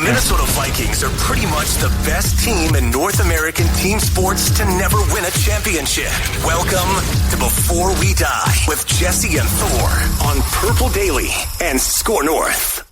The Minnesota Vikings are pretty much the best team in North American team sports to never win a championship. Welcome to Before We Die with Jesse and Thor on Purple Daily and Score North.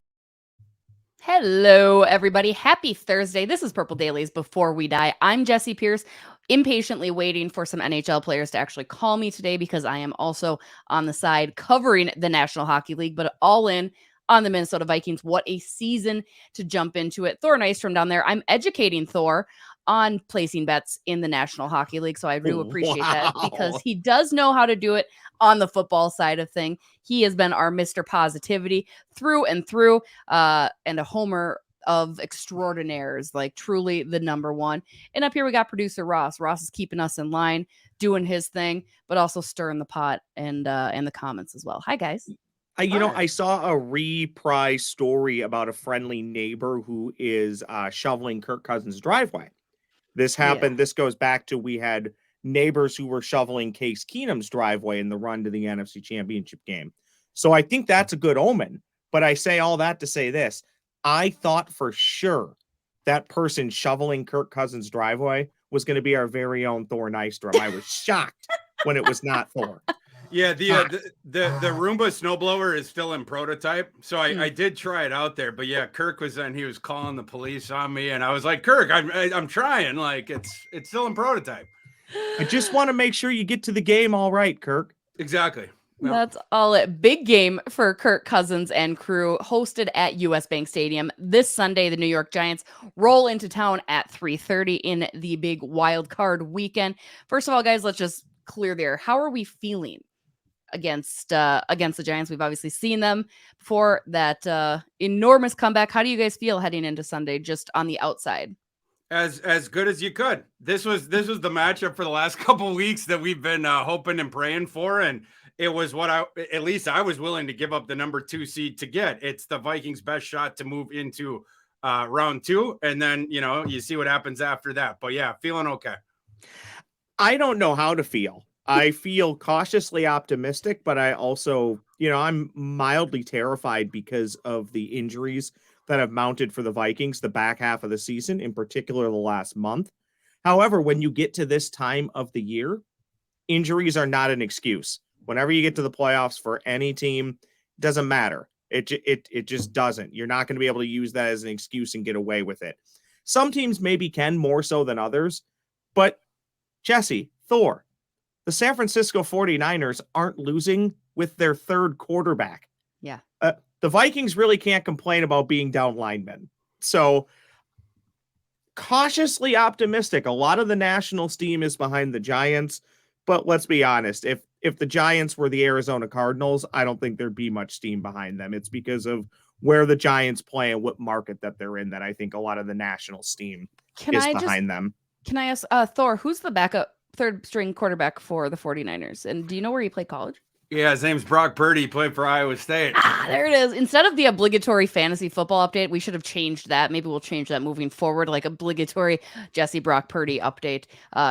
Hello, everybody. Happy Thursday. This is Purple Daily's Before We Die. I'm Jesse Pierce, impatiently waiting for some NHL players to actually call me today because I am also on the side covering the National Hockey League, but all in on the Minnesota Vikings. What a season to jump into it. Thor Nystrom down there. I'm educating Thor on placing bets in the National Hockey League. So I do appreciate that because he does know how to do it on the football side of thing. He has been our Mr. Positivity through and through, and a homer of extraordinaires, like truly the number one. And up here we got producer Ross. Ross is keeping us in line, doing his thing, but also stirring the pot and the comments as well. Hi, guys. I saw a reprise story about a friendly neighbor who is shoveling Kirk Cousins' driveway. This happened. Yeah. This goes back to we had neighbors who were shoveling Case Keenum's driveway in the run to the NFC Championship game. So I think that's a good omen. But I say all that to say this. I thought for sure that person shoveling Kirk Cousins' driveway was going to be our very own Thor Nystrom. I was shocked when it was not Thor. Yeah, the Roomba snowblower is still in prototype, so I did try it out there. But yeah, Kirk was then he was calling the police on me, and I was like, Kirk, I'm trying. Like it's still in prototype. I just want to make sure you get to the game all right, Kirk. Exactly. Yep. That's all it. Big game for Kirk Cousins and crew, hosted at US Bank Stadium this Sunday. The New York Giants roll into town at 3:30 in the big wild card weekend. First of all, guys, let's just clear the air. How are we feeling against the Giants? We've obviously seen them before, that enormous comeback. How do you guys feel heading into Sunday, just on the outside? As good as you could. This was the matchup for the last couple of weeks that we've been hoping and praying for, and it was what at least I was willing to give up the number 2 seed to get. It's the Vikings' best shot to move into round 2, and then you see what happens after that. But yeah, feeling okay. I don't know how to feel. I feel cautiously optimistic, but I also, I'm mildly terrified because of the injuries that have mounted for the Vikings the back half of the season, in particular the last month. However, when you get to this time of the year, injuries are not an excuse. Whenever you get to the playoffs for any team, it doesn't matter. It just doesn't. You're not going to be able to use that as an excuse and get away with it. Some teams maybe can, more so than others, but Jesse, Thor, the San Francisco 49ers aren't losing with their third quarterback. Yeah. The Vikings really can't complain about being down linemen. So cautiously optimistic. A lot of the national steam is behind the Giants, but let's be honest. If the Giants were the Arizona Cardinals, I don't think there'd be much steam behind them. It's because of where the Giants play and what market that they're in that I think a lot of the national steam is behind them. Can I ask Thor, who's the backup third string quarterback for the 49ers? And do you know where he played college? Yeah, his name's Brock Purdy. He played for Iowa State. There it is. Instead of the obligatory fantasy football update, we should have changed that. Maybe we'll change that moving forward, like obligatory Jesse Brock Purdy update,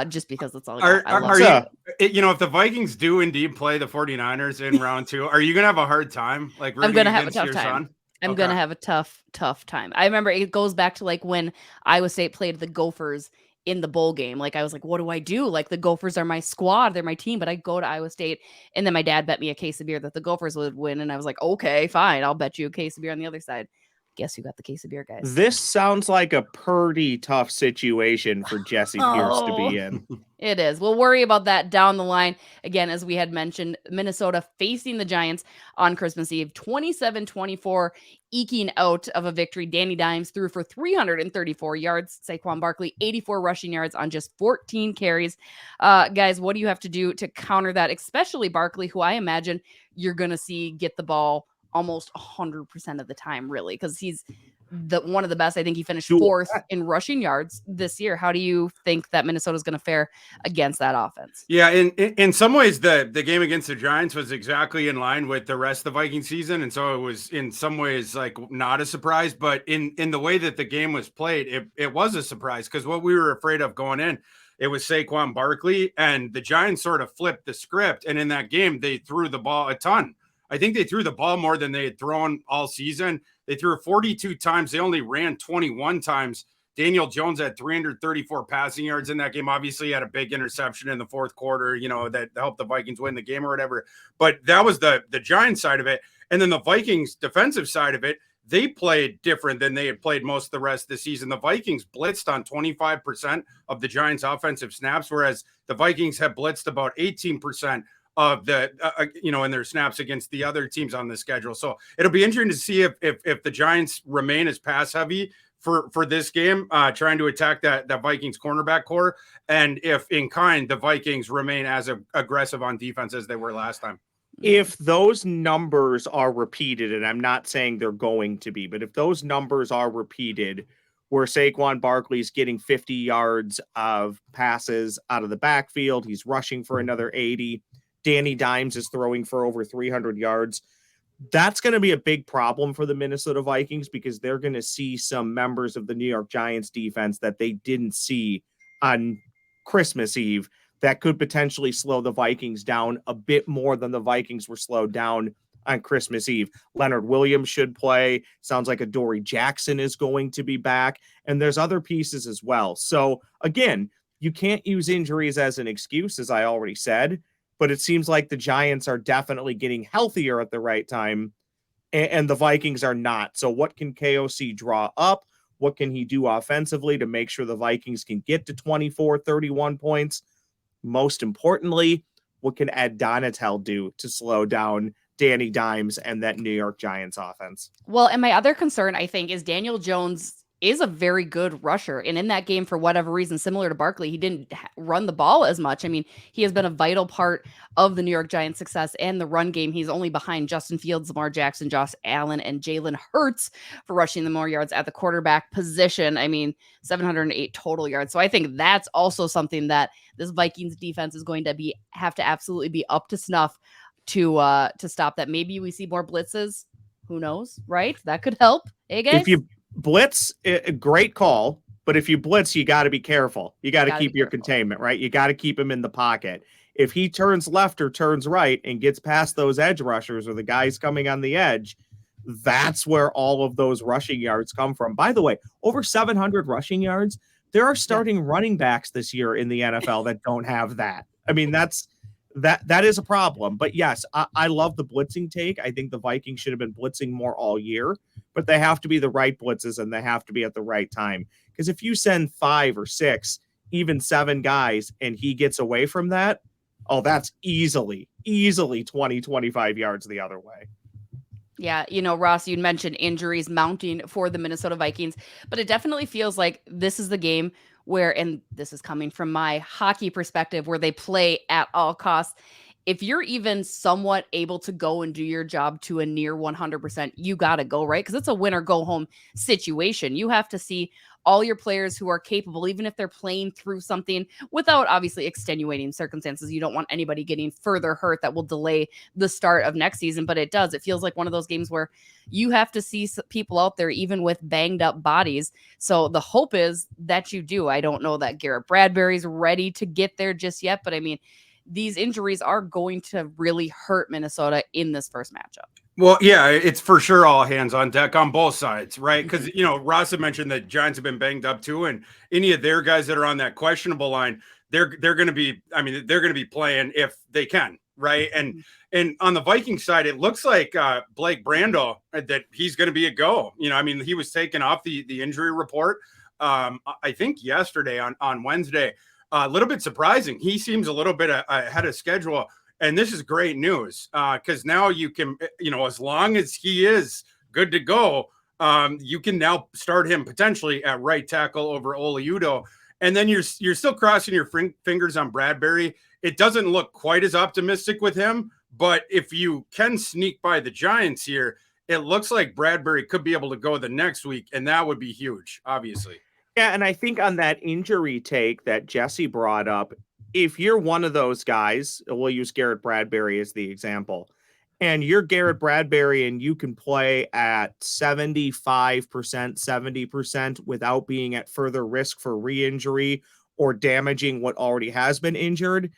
just because that's all if the Vikings do indeed play the 49ers in round 2, are you going to have a hard time? Like, I'm going to have a tough time. I'm going to have a tough time. I remember it goes back to like when Iowa State played the Gophers in the bowl game. Like I was like, what do I do? Like the Gophers are my squad. They're my team, but I go to Iowa State. And then my dad bet me a case of beer that the Gophers would win. And I was like, okay, fine. I'll bet you a case of beer on the other side. Guess who got the case of beer, guys? This sounds like a pretty tough situation for Jesse Pierce to be in. It is. We'll worry about that down the line. Again, as we had mentioned, Minnesota facing the Giants on Christmas Eve, 27-24, eking out of a victory. Danny Dimes threw for 334 yards. Saquon Barkley, 84 rushing yards on just 14 carries. Guys, what do you have to do to counter that? Especially Barkley, who I imagine you're going to see get the ball almost 100% of the time, really, because he's one of the best. I think he finished 4th in rushing yards this year. How do you think that Minnesota is going to fare against that offense? Yeah, in some ways, the game against the Giants was exactly in line with the rest of the Viking season, and so it was in some ways like not a surprise. But in the way that the game was played, it was a surprise, because what we were afraid of going in, it was Saquon Barkley, and the Giants sort of flipped the script. And in that game, they threw the ball a ton. I think they threw the ball more than they had thrown all season. They threw it 42 times. They only ran 21 times. Daniel Jones had 334 passing yards in that game. Obviously, he had a big interception in the fourth quarter, that helped the Vikings win the game or whatever. But that was the Giants side of it. And then the Vikings defensive side of it, they played different than they had played most of the rest of the season. The Vikings blitzed on 25% of the Giants' offensive snaps, whereas the Vikings have blitzed about 18% of the, in their snaps against the other teams on the schedule. So it'll be interesting to see if the Giants remain as pass heavy for this game, trying to attack that Vikings cornerback core, and if in kind the Vikings remain as aggressive on defense as they were last time. If those numbers are repeated, and I'm not saying they're going to be, but if those numbers are repeated, where Saquon Barkley's getting 50 yards of passes out of the backfield, he's rushing for another 80, Danny Dimes is throwing for over 300 yards, that's going to be a big problem for the Minnesota Vikings, because they're going to see some members of the New York Giants defense that they didn't see on Christmas Eve that could potentially slow the Vikings down a bit more than the Vikings were slowed down on Christmas Eve. Leonard Williams should play. Sounds like Adarius Jackson is going to be back, and there's other pieces as well. So again, you can't use injuries as an excuse, as I already said, but it seems like the Giants are definitely getting healthier at the right time, and the Vikings are not. So what can KOC draw up? What can he do offensively to make sure the Vikings can get to 24, 31 points? Most importantly, what can Ed Donatel do to slow down Danny Dimes and that New York Giants offense? Well, and my other concern, I think, is Daniel Jones is a very good rusher. And in that game, for whatever reason, similar to Barkley, he didn't run the ball as much. I mean, he has been a vital part of the New York Giants' success and the run game. He's only behind Justin Fields, Lamar Jackson, Josh Allen, and Jalen Hurts for rushing the more yards at the quarterback position. I mean, 708 total yards. So I think that's also something that this Vikings defense is going to have to absolutely be up to snuff to stop that. Maybe we see more blitzes. Who knows, right? That could help. Hey, guys? If you blitz, a great call, but if you blitz, you got to be careful. You got to keep your containment, right? You got to keep him in the pocket. If he turns left or turns right and gets past those edge rushers or the guys coming on the edge, that's where all of those rushing yards come from. By the way, over 700 rushing yards. There are starting running backs this year in the NFL that don't have that. I mean, that is a problem. But yes, I love the blitzing take. I think the Vikings should have been blitzing more all year, but they have to be the right blitzes and they have to be at the right time. Because if you send 5 or 6, even 7 guys and he gets away from that, that's easily 20, 25 yards the other way. Yeah, Ross, you mentioned injuries mounting for the Minnesota Vikings, but it definitely feels like this is the game where, and this is coming from my hockey perspective, where they play at all costs. If you're even somewhat able to go and do your job to a near 100%, you got to go, right? Because it's a win or go home situation. You have to see all your players who are capable, even if they're playing through something without obviously extenuating circumstances. You don't want anybody getting further hurt that will delay the start of next season, but it does. It feels like one of those games where you have to see people out there, even with banged up bodies. So the hope is that you do. I don't know that Garrett Bradbury's ready to get there just yet, but I mean, these injuries are going to really hurt Minnesota in this first matchup. Well, yeah, it's for sure all hands on deck on both sides, right? Because, Ross had mentioned that Giants have been banged up too, and any of their guys that are on that questionable line, they're going to be, they're going to be playing if they can, right? And on the Viking side, it looks like Blake Brando, that he's going to be a go. He was taken off the injury report, I think yesterday on Wednesday. A little bit surprising. He seems a little bit ahead of schedule. And this is great news because now you can, as long as he is good to go, you can now start him potentially at right tackle over Oliudo. And then you're still crossing your fingers on Bradbury. It doesn't look quite as optimistic with him, but if you can sneak by the Giants here, it looks like Bradbury could be able to go the next week, and that would be huge, obviously. Yeah, and I think on that injury take that Jesse brought up, if you're one of those guys, we'll use Garrett Bradbury as the example, and you're Garrett Bradbury and you can play at 75%, 70% without being at further risk for re-injury or damaging what already has been injured,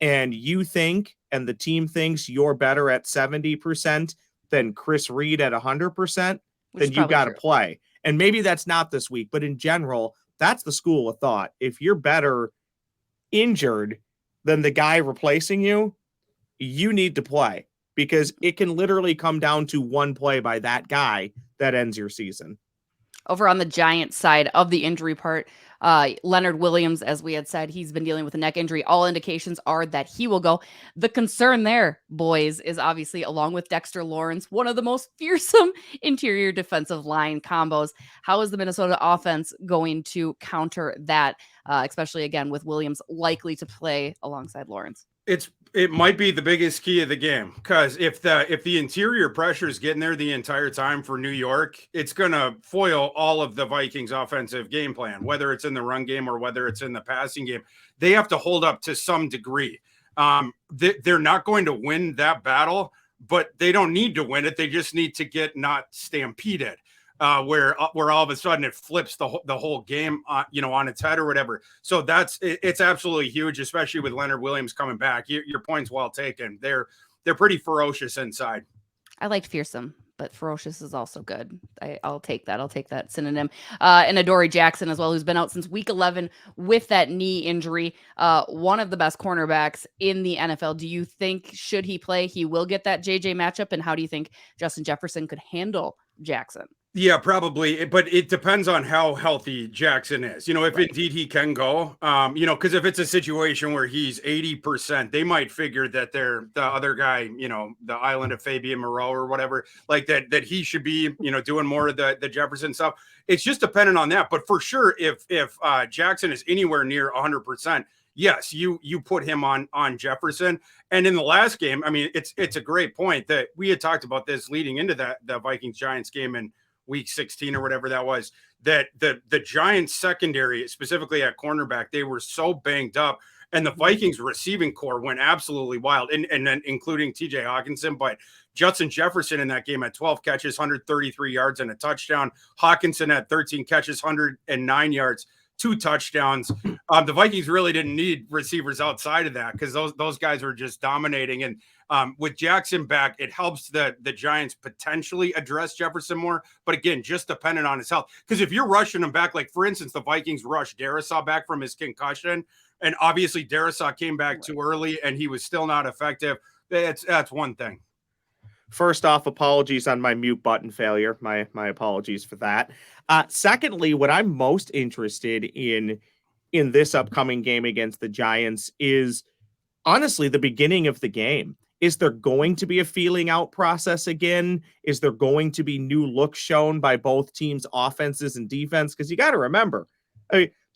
and you think, and the team thinks you're better at 70% than Chris Reed at 100%, Which is then you probably got to true. play. And maybe that's not this week, but in general, that's the school of thought. If you're better injured than the guy replacing you, you need to play, because it can literally come down to one play by that guy that ends your season. Over on the Giants side of the injury part, Leonard Williams, as we had said, he's been dealing with a neck injury. All indications are that he will go. The concern there, boys, is obviously, along with Dexter Lawrence, one of the most fearsome interior defensive line combos. How is the Minnesota offense going to counter that, especially, again, with Williams likely to play alongside Lawrence? It might be the biggest key of the game, because if the interior pressure is getting there the entire time for New York, it's going to foil all of the Vikings offensive game plan, whether it's in the run game or whether it's in the passing game. They have to hold up to some degree. They're not going to win that battle, but they don't need to win it. They just need to get not stampeded. Where all of a sudden it flips the whole game, on its head or whatever. So it's absolutely huge, especially with Leonard Williams coming back. Your point's well taken. They're pretty ferocious inside. I liked fearsome, but ferocious is also good. I'll take that. I'll take that synonym. And Adarius Jackson as well, who's been out since week 11 with that knee injury. One of the best cornerbacks in the NFL. Do you think, should he play, he will get that JJ matchup? And how do you think Justin Jefferson could handle Jackson? Yeah, probably, but it depends on how healthy Jackson is. If indeed he can go, because if it's a situation where he's 80%, they might figure that the other guy, the island of Fabian Moreau or whatever, like that he should be, doing more of the Jefferson stuff. It's just dependent on that. But for sure, if Jackson is anywhere near 100%, yes, you put him on Jefferson. And in the last game, I mean, it's a great point that we had talked about this leading into the Vikings Giants game in week 16 or whatever that was, that the Giants secondary, specifically at cornerback, they were so banged up, and the Vikings receiving core went absolutely wild, and then including TJ Hawkinson. But Justin Jefferson in that game had 12 catches, 133 yards and a touchdown. Hawkinson had 13 catches, 109 yards, 2 touchdowns. The Vikings really didn't need receivers outside of that, because those guys were just dominating. And with Jackson back, it helps the Giants potentially address Jefferson more. But again, just dependent on his health. Because if you're rushing him back, like for instance, the Vikings rushed Darrisaw back from his concussion, and obviously Darrisaw came back too early and he was still not effective. That's one thing. First off, apologies on my mute button failure. My apologies for that. Secondly, what I'm most interested in this upcoming game against the Giants is honestly the beginning of the game. Is there going to be a feeling out process again? Is there going to be new looks shown by both teams' offenses and defense? Because you got to remember,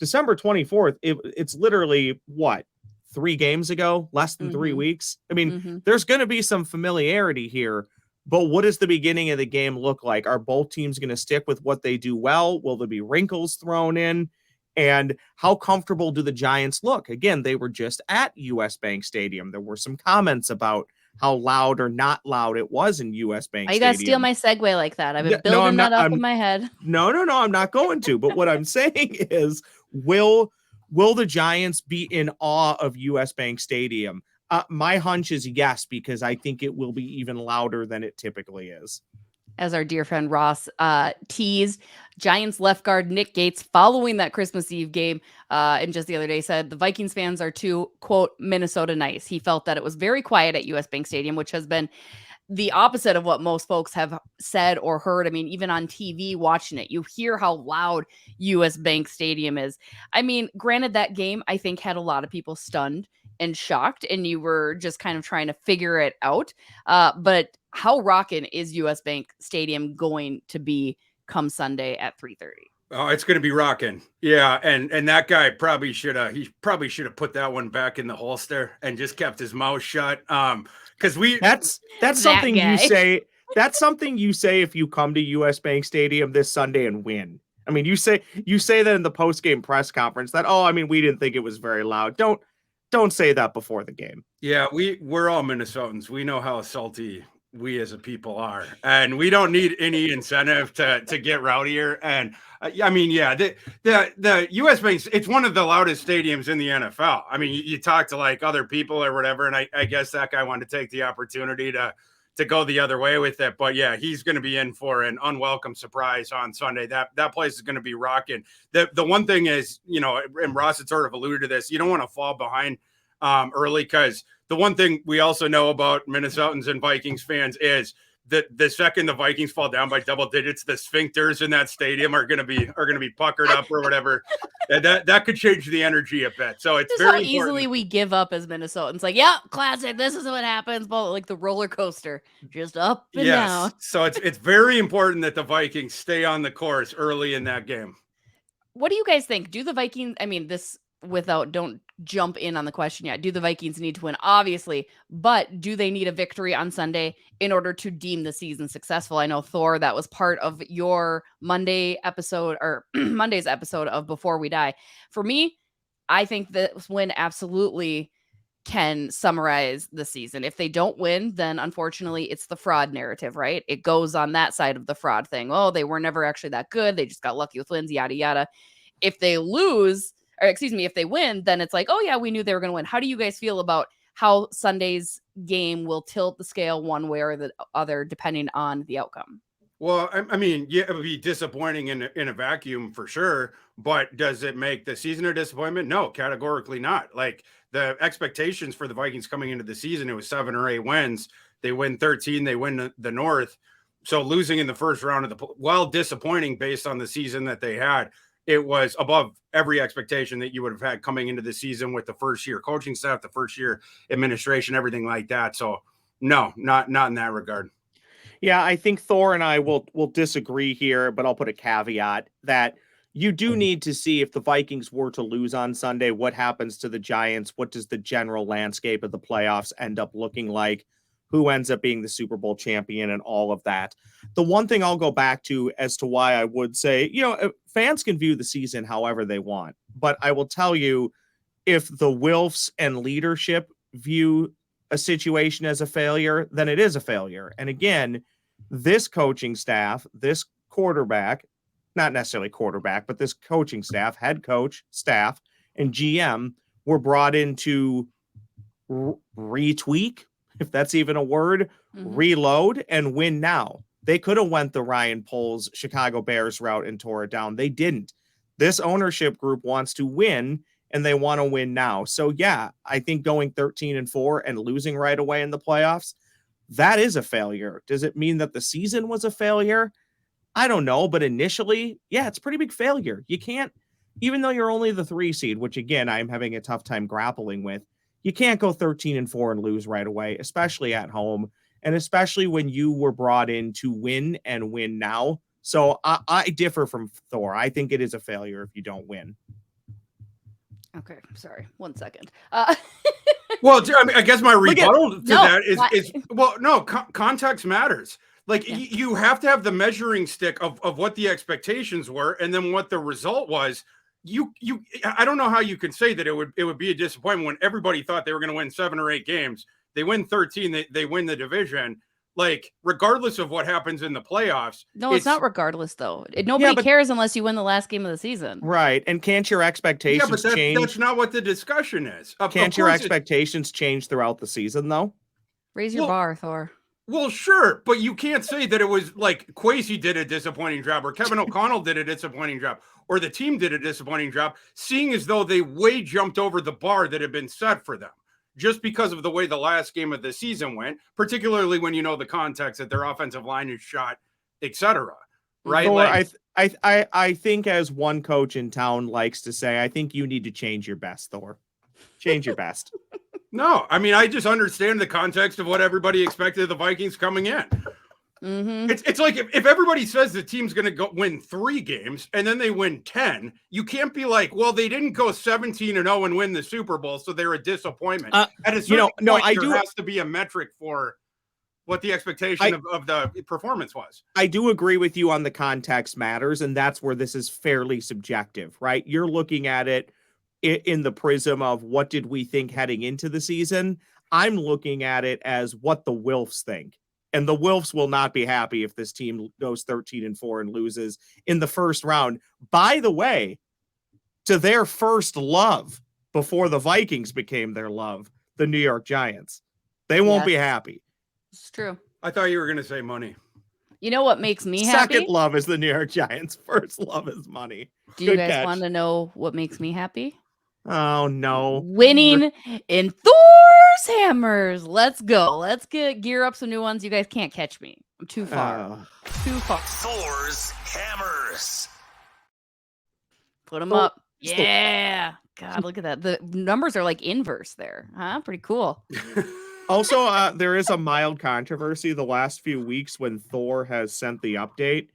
December 24th, it's literally what? 3 games ago, less than 3 weeks. I mean, there's going to be some familiarity here, but what does the beginning of the game look like? Are both teams going to stick with what they do well? Will there be wrinkles thrown in? And how comfortable do the Giants look? Again, they were just at US Bank Stadium. There were some comments about how loud or not loud it was in US Bank Stadium. You got to steal my segue like that. I've been building that up in my head. No, I'm not going to. But what I'm saying is, will the Giants be in awe of US Bank Stadium? My hunch is yes, because I think it will be even louder than it typically is. As our dear friend Ross teased, Giants left guard Nick Gates, following that Christmas Eve game, and just the other day said the Vikings fans are too, quote, Minnesota nice. He felt that it was very quiet at US Bank Stadium, which has been the opposite of what most folks have said or heard. I mean, even on TV watching it, you hear how loud US Bank Stadium is. I mean, granted, that game, I think, had a lot of people stunned and shocked, and you were just kind of trying to figure it out. But how rockin' is US Bank Stadium going to be come Sunday at 3:30? Oh, it's going to be rocking. Yeah. And that guy probably should have put that one back in the holster and just kept his mouth shut. Cause that's something you say. That's something you say if you come to US Bank Stadium this Sunday and win. I mean, you say that in the post-game press conference that, we didn't think it was very loud. Don't say that before the game. Yeah. We're all Minnesotans. We know how salty we as a people are, and we don't need any incentive to get rowdier. And I mean, yeah, the US Bank, it's one of the loudest stadiums in the NFL. I mean, you talk to like other people or whatever, and I guess that guy wanted to take the opportunity to go the other way with it. But yeah, he's going to be in for an unwelcome surprise on Sunday. That place is going to be rocking. The one thing is, and Ross had sort of alluded to this, you don't want to fall behind early, because the one thing we also know about Minnesotans and Vikings fans is that the second the Vikings fall down by double digits, the sphincters in that stadium are going to be puckered up or whatever. And that could change the energy a bit. So it's just very how easily we give up as Minnesotans. Like, yeah, classic. This is what happens. But like the roller coaster, just up and down. So it's very important that the Vikings stay on the course early in that game. What do you guys think? Do the Vikings? I mean, don't jump in on the question yet. Do the Vikings need to win? Obviously, but do they need a victory on Sunday in order to deem the season successful? I know, Thor, that was part of your Monday episode or Monday's episode of Before We Die. For me, I think this win absolutely can summarize the season. If they don't win, then unfortunately it's the fraud narrative, right? It goes on that side of the fraud thing. Oh, they were never actually that good. They just got lucky with wins, yada, yada. If they lose, or excuse me, if they win, then it's like, oh yeah, we knew they were going to win. How do you guys feel about how Sunday's game will tilt the scale one way or the other, depending on the outcome? Well, I mean, yeah, it would be disappointing in a vacuum for sure, but does it make the season a disappointment? No, categorically not. Like, the expectations for the Vikings coming into the season, it was 7 or 8 wins. They win 13, they win the North. So losing in the first round of while disappointing based on the season that they had, it was above every expectation that you would have had coming into the season with the first year coaching staff, the first year administration, everything like that. So no, not in that regard. Yeah, I think Thor and I will disagree here, but I'll put a caveat that you do need to see, if the Vikings were to lose on Sunday, what happens to the Giants? What does the general landscape of the playoffs end up looking like? Who ends up being the Super Bowl champion and all of that? The one thing I'll go back to as to why I would say, fans can view the season however they want, but I will tell you, if the Wilfs and leadership view a situation as a failure, then it is a failure. And again, this coaching staff, this quarterback, not necessarily quarterback, but this coaching staff, head coach, staff, and GM were brought in to retweak, if that's even a word, reload and win now. They could have went the Ryan Poles Chicago Bears route and tore it down. They didn't. This ownership group wants to win, and they want to win now. So yeah, I think going 13-4 and losing right away in the playoffs, that is a failure. Does it mean that the season was a failure? I don't know, but initially, yeah, it's a pretty big failure. You can't, even though you're only the 3 seed, which again, I'm having a tough time grappling with, you can't go 13-4 and lose right away, especially at home, and especially when you were brought in to win and win now. So I differ from Thor. I think it is a failure if you don't win. Okay, sorry. 1 second. Well, I guess my rebuttal to that is context matters. Like, you have to have the measuring stick of what the expectations were and then what the result was. I don't know how you can say that it would be a disappointment when everybody thought they were going to win 7 or 8 games. They win 13, they win the division. Like, regardless of what happens in the playoffs. No, it's not regardless, though. Nobody cares unless you win the last game of the season. Right. And can't your expectations change? That's not what the discussion is. Can't your expectations change throughout the season, though? Raise your bar, Thor. Well, sure, but you can't say that it was like Kwesi did a disappointing job or Kevin O'Connell did a disappointing job or the team did a disappointing job, seeing as though they way jumped over the bar that had been set for them just because of the way the last game of the season went, particularly when you know the context that their offensive line is shot, etc. Right? Thor, I think, as one coach in town likes to say, I think you need to change your best, Thor. Change your best. No, I mean, I just understand the context of what everybody expected of the Vikings coming in. Mm-hmm. It's like if everybody says the team's going to go win 3 games and then they win 10, you can't be like, well, they didn't go 17-0 and win the Super Bowl, so they're a disappointment. At a certain point, there has to be a metric for what the expectation of the performance was. I do agree with you on the context matters, and that's where this is fairly subjective, right? You're looking at it in the prism of what did we think heading into the season. I'm looking at it as what the Wilfs think. And the Wilfs will not be happy if this team goes 13-4 and loses in the first round. By the way, to their first love before the Vikings became their love, the New York Giants. They won't be happy. It's true. I thought you were going to say money. You know what makes me happy? Second love is the New York Giants. First love is money. Do you Good guys catch. want to know what makes me happy? Oh, no. Winning in Thor's hammers. Let's go. Let's gear up some new ones. You guys can't catch me. I'm too far. Too far. Thor's hammers. Put them up. Yeah. God, look at that. The numbers are like inverse there. Huh? Pretty cool. Also, there is a mild controversy the last few weeks when Thor has sent the update.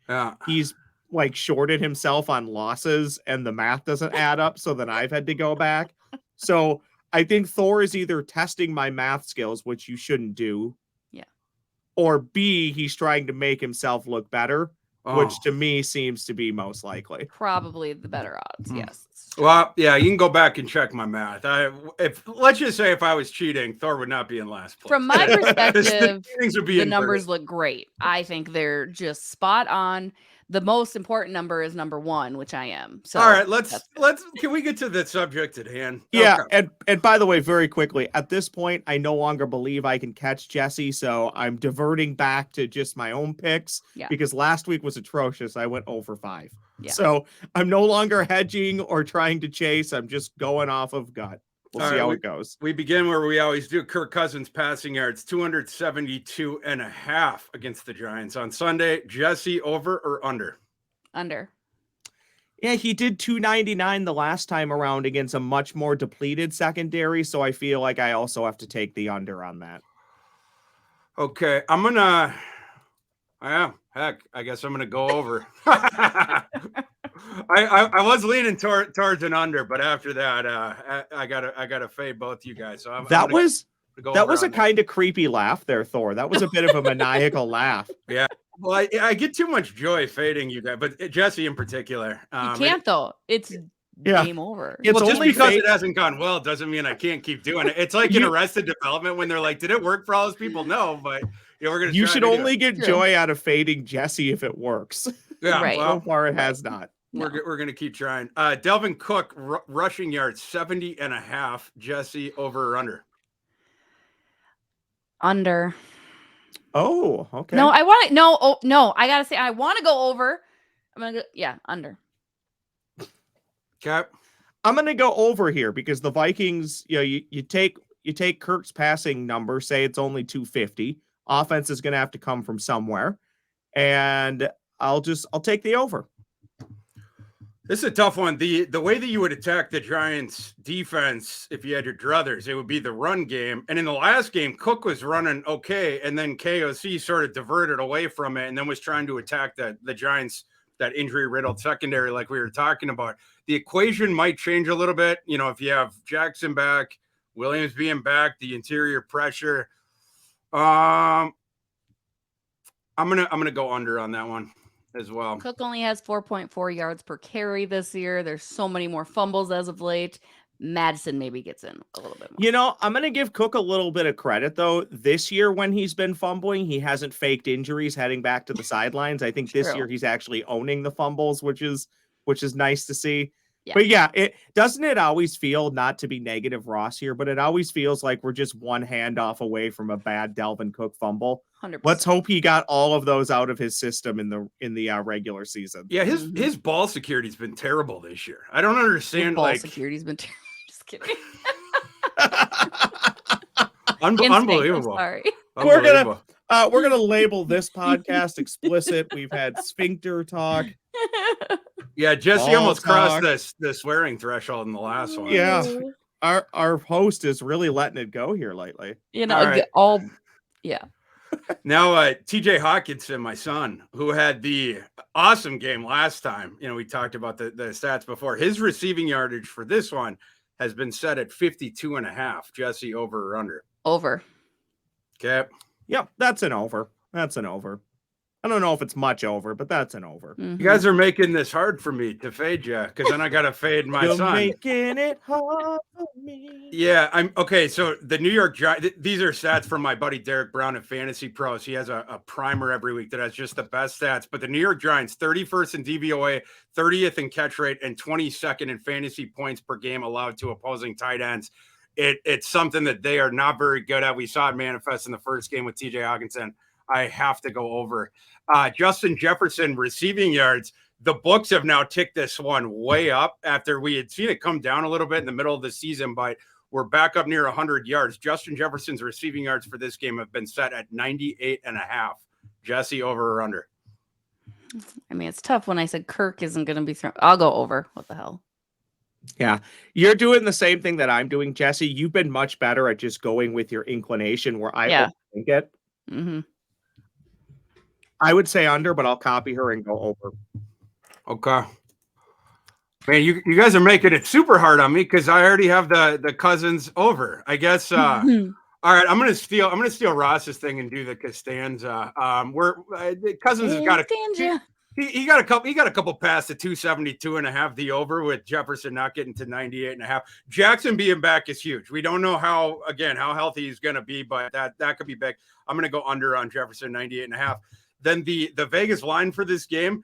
He's like shorted himself on losses and the math doesn't add up. So then I've had to go back. So I think Thor is either testing my math skills, which you shouldn't do. Yeah. Or B, he's trying to make himself look better, which to me seems to be most likely. Probably the better odds. Yes. Well, yeah, you can go back and check my math. Let's just say if I was cheating, Thor would not be in last place. From my perspective, the numbers look great. I think they're just spot on. The most important number is number 1, which I am. So all right, can we get to the subject at hand? Yeah, okay. And by the way, very quickly, at this point, I no longer believe I can catch Jesse, so I'm diverting back to just my own picks because last week was atrocious. I went 0 for 5. Yeah. So I'm no longer hedging or trying to chase. I'm just going off of gut. We'll see how it goes. We begin where we always do. Kirk Cousins passing yards, 272.5 against the Giants on Sunday. Jesse, over or under? Under. Yeah, he did 299 the last time around against a much more depleted secondary, so I feel like I also have to take the under on that. Okay, I guess I'm gonna go over. I was leaning towards an under, but after that, I gotta fade both you guys. So that was a kind of creepy laugh there, Thor. That was a bit of a maniacal laugh. Yeah. Well, I get too much joy fading you guys, but Jesse in particular. You can't though. It's game over. It's just because it hasn't gone well doesn't mean I can't keep doing it. It's like in Arrested Development when they're like, "Did it work for all those people?" No, but we're gonna. You should only get joy out of fading Jesse if it works. Yeah, right. So far it has not. No. We're gonna keep trying. Delvin Cook rushing yards 70.5. Jesse, over or under? Under. Oh, okay. No, I want to. No, no. I gotta say, I want to go over. I'm gonna go. Yeah, under. Okay. I'm gonna go over here because the Vikings. You take Kirk's passing number. Say it's only 250. Offense is gonna have to come from somewhere, and I'll take the over. This is a tough one. The way that you would attack the Giants defense, if you had your druthers, it would be the run game. And in the last game, Cook was running okay, and then KOC sort of diverted away from it and then was trying to attack the Giants, that injury-riddled secondary like we were talking about. The equation might change a little bit. If you have Jackson back, Williams being back, the interior pressure. I'm gonna go under on that one as well. Cook only has 4.4 yards per carry this year. There's so many more fumbles as of late. Madison maybe gets in a little bit more. I'm going to give Cook a little bit of credit, though. This year, when he's been fumbling, he hasn't faked injuries heading back to the sidelines. I think this year he's actually owning the fumbles, which is nice to see. Yeah. But yeah, it always feel, not to be negative Ross here, but it always feels like we're just one handoff away from a bad Dalvin Cook fumble. 100%. Let's hope he got all of those out of his system in the regular season. Yeah, his ball security's been terrible this year. I don't understand. His ball security's been terrible. Just kidding. Unbelievable. Sorry. We're gonna label this podcast explicit. We've had sphincter talk. Yeah, Jesse almost crossed the swearing threshold in the last one. Yeah, our host is really letting it go here lately. Yeah. Now, TJ Hawkinson, my son, who had the awesome game last time. We talked about the stats before. His receiving yardage for this one has been set at 52.5. Jesse, over or under? Over. Okay. Yep, that's an over. I don't know if it's much over, but that's an over. Mm-hmm. You guys are making this hard for me to fade you because then I got to fade my You're son. Making it hard for me. Yeah, I'm okay. So the New York Giants, these are stats from my buddy Derek Brown at Fantasy Pros. He has a primer every week that has just the best stats. But the New York Giants, 31st in DVOA, 30th in catch rate, and 22nd in fantasy points per game allowed to opposing tight ends. It's something that they are not very good at. We saw it manifest in the first game with TJ Hawkinson. I have to go over. Justin Jefferson receiving yards. The books have now ticked this one way up after we had seen it come down a little bit in the middle of the season, but we're back up near 100 yards. Justin Jefferson's receiving yards for this game have been set at 98.5. Jesse, over or under? I mean, it's tough when I said Kirk isn't going to be thrown. I'll go over. What the hell? Yeah, you're doing the same thing that I'm doing, Jesse. You've been much better at just going with your inclination where I overthink it. Mm-hmm. I would say under, but I'll copy her and go over. Okay. Man, you guys are making it super hard on me because I already have the Cousins over. I guess. All right, I'm gonna steal Ross's thing and do the Costanza. Cousins has got a he got a couple past the 272.5, the over, with Jefferson not getting to 98.5. Jackson being back is huge. We don't know how healthy he's gonna be, but that could be big. I'm gonna go under on Jefferson 98.5. Then the Vegas line for this game,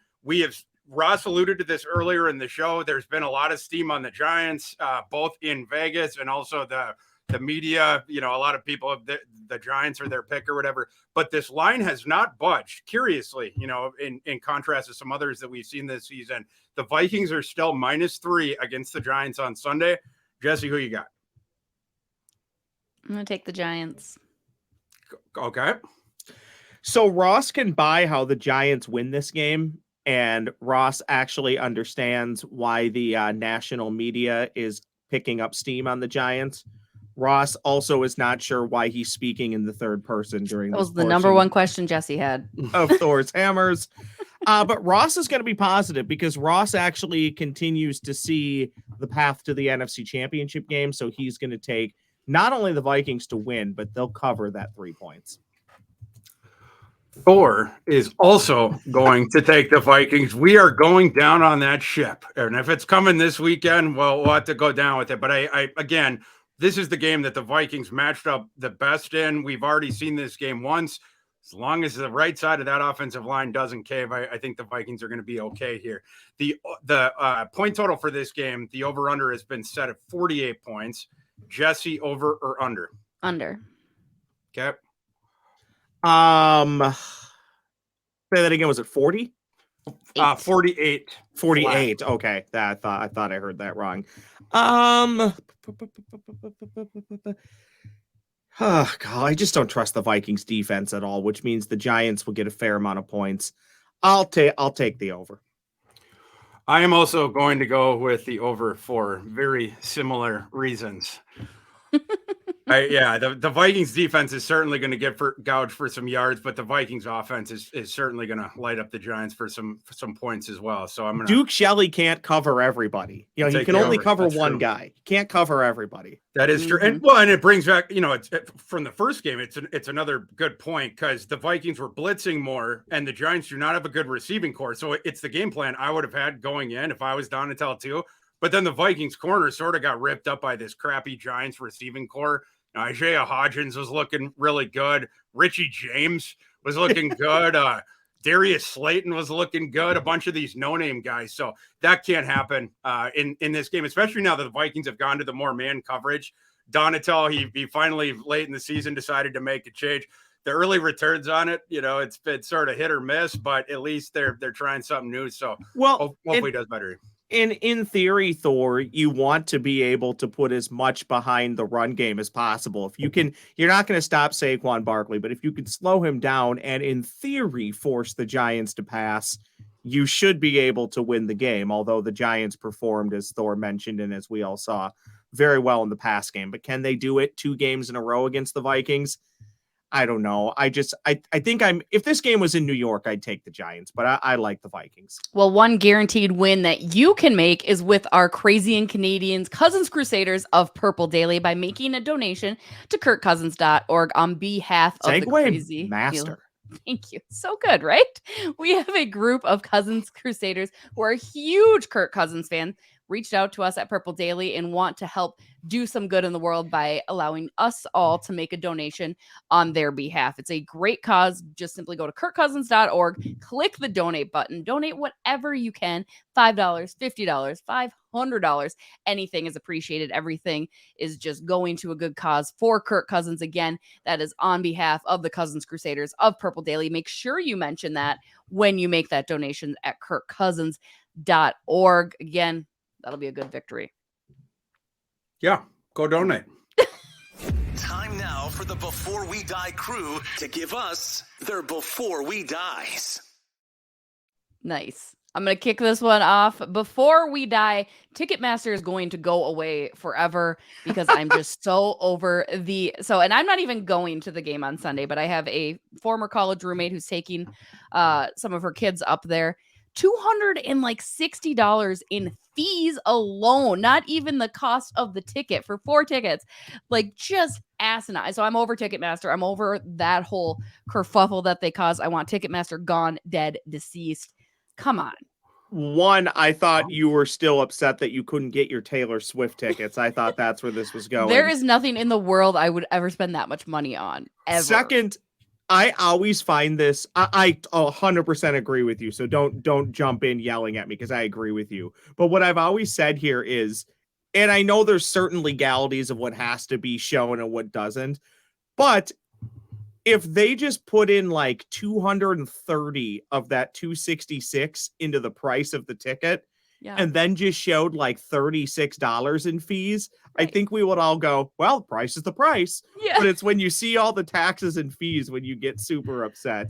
Ross alluded to this earlier in the show. There's been a lot of steam on the Giants, both in Vegas and also the media. A lot of people, the Giants are their pick or whatever. But this line has not budged. Curiously, in contrast to some others that we've seen this season, the Vikings are still -3 against the Giants on Sunday. Jesse, who you got? I'm going to take the Giants. Okay. So Ross can buy how the Giants win this game. And Ross actually understands why the national media is picking up steam on the Giants. Ross also is not sure why he's speaking in the third person during that was the number one question Jesse had of Thor's hammers. But Ross is going to be positive because Ross actually continues to see the path to the NFC Championship game. So he's going to take not only the Vikings to win, but they'll cover that 3 points. Thor is also going to take the Vikings. We are going down on that ship. And if it's coming this weekend, well, we'll have to go down with it. But I again, this is the game that the Vikings matched up the best in. We've already seen this game once. As long as the right side of that offensive line doesn't cave, I think the Vikings are going to be okay here. The point total for this game, the over-under has been set at 48 points. Jesse, over or under? Under. Okay. Say that again. Was it 40? 48. 48. Flat. Okay. I thought I heard that wrong. Oh God, I just don't trust the Vikings defense at all, which means the Giants will get a fair amount of points. I'll take the over. I am also going to go with the over for very similar reasons. The Vikings defense is certainly going to get gouged for some yards, but the Vikings offense is certainly going to light up the Giants for some points as well. So Duke Shelley can't cover everybody. He can only cover one guy. He can't cover everybody. That is true. And it brings back, it's from the first game. It's another good point because the Vikings were blitzing more and the Giants do not have a good receiving core. So it's the game plan I would have had going in if I was Donatell too. But then the Vikings corner sort of got ripped up by this crappy Giants receiving core. Isaiah Hodgins was looking really good. Richie James was looking good. Darius Slayton was looking good. A bunch of these no-name guys. So that can't happen in this game, especially now that the Vikings have gone to the more man coverage. Donatell, he finally late in the season decided to make a change. The early returns on it, it's been sort of hit or miss, but at least they're trying something new. So hopefully he does better. In theory, Thor, you want to be able to put as much behind the run game as possible. If you can, you're not going to stop Saquon Barkley, but if you can slow him down and in theory force the Giants to pass, you should be able to win the game. Although the Giants performed, as Thor mentioned, and as we all saw, very well in the pass game. But can they do it 2 games in a row against the Vikings? I don't know. I think if this game was in New York, I'd take the Giants, but I like the Vikings. Well, one guaranteed win that you can make is with our Crazy and Canadians Cousins Crusaders of Purple Daily by making a donation to kirkcousins.org on behalf of the Crazy Master. Thank you. So good, right? We have a group of Cousins Crusaders who are huge Kirk Cousins fans. reached out to us at Purple Daily and want to help do some good in the world by allowing us all to make a donation on their behalf. It's a great cause. Just simply go to kirkcousins.org, click the donate button, donate whatever you can, $5, $50, $500, anything is appreciated. Everything is just going to a good cause for Kirk Cousins. Again, that is on behalf of the Cousins Crusaders of Purple Daily. Make sure you mention that when you make that donation at kirkcousins.org. Again, that'll be a good victory. Yeah, go donate. Time now for the Before We Die crew to give us their Before We Dies. Nice. I'm going to kick this one off. Before we die, Ticketmaster is going to go away forever because I'm just so over and I'm not even going to the game on Sunday, but I have a former college roommate who's taking some of her kids up there. $260 in fees alone, not even the cost of the ticket for 4 tickets. Like, just asinine. So I'm over Ticketmaster. I'm over that whole kerfuffle that they cause. I want Ticketmaster gone, dead, deceased. Come on. One, I thought you were still upset that you couldn't get your Taylor Swift tickets. I thought that's where this was going. There is nothing in the world I would ever spend that much money on, ever. Second, I always find this, I 100% agree with you. So don't jump in yelling at me because I agree with you. But what I've always said here is, and I know there's certain legalities of what has to be shown and what doesn't, but if they just put in like 230 of that 266 into the price of the ticket, and then just showed like $36 in fees, right, I think we would all go, well, price is the price. Yeah. But it's when you see all the taxes and fees when you get super upset.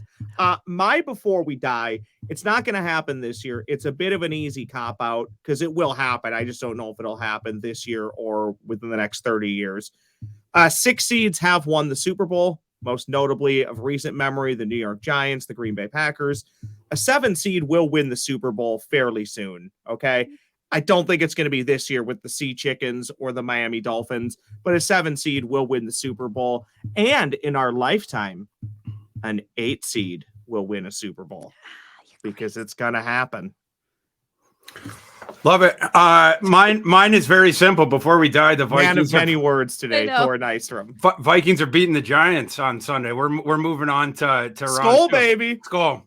My Before We Die, it's not going to happen this year. It's a bit of an easy cop-out because it will happen. I just don't know if it'll happen this year or within the next 30 years. 6 seeds have won the Super Bowl, most notably of recent memory, the New York Giants, the Green Bay Packers. A 7 seed will win the Super Bowl fairly soon, okay? I don't think it's going to be this year with the Sea Chickens or the Miami Dolphins, but a 7 seed will win the Super Bowl. And in our lifetime, an 8 seed will win a Super Bowl because it's going to happen. Love it. Mine is very simple. Before we die, the Vikings. Man of many words today, Thor Nystrom. Vikings are beating the Giants on Sunday. We're moving on to Skull, baby. Skull.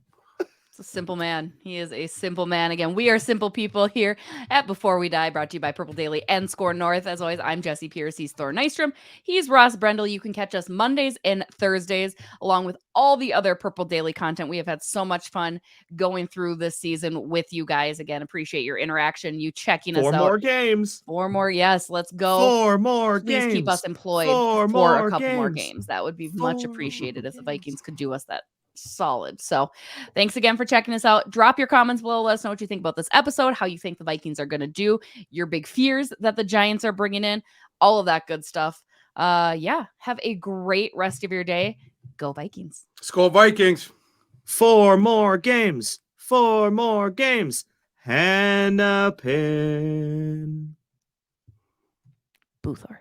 A simple man. He is a simple man. Again, we are simple people here at Before We Die, brought to you by Purple Daily and Score North. As always, I'm Jesse Pierce. He's Thor Nystrom. He's Ross Brendel. You can catch us Mondays and Thursdays, along with all the other Purple Daily content. We have had so much fun going through this season with you guys. Again, appreciate your interaction, you checking us out. 4 more games. 4 more. Yes, let's go. 4 more Please games. Keep us employed for a couple more games. That would be much appreciated if the Vikings could do us that solid. So thanks again for checking us out. Drop your comments below. Let us know what you think about this episode, how you think the Vikings are going to do, your big fears that the Giants are bringing in, all of that good stuff. Have a great rest of your day. Go Vikings. Skull Vikings. 4 more games. 4 more games. And a pin. Boothor.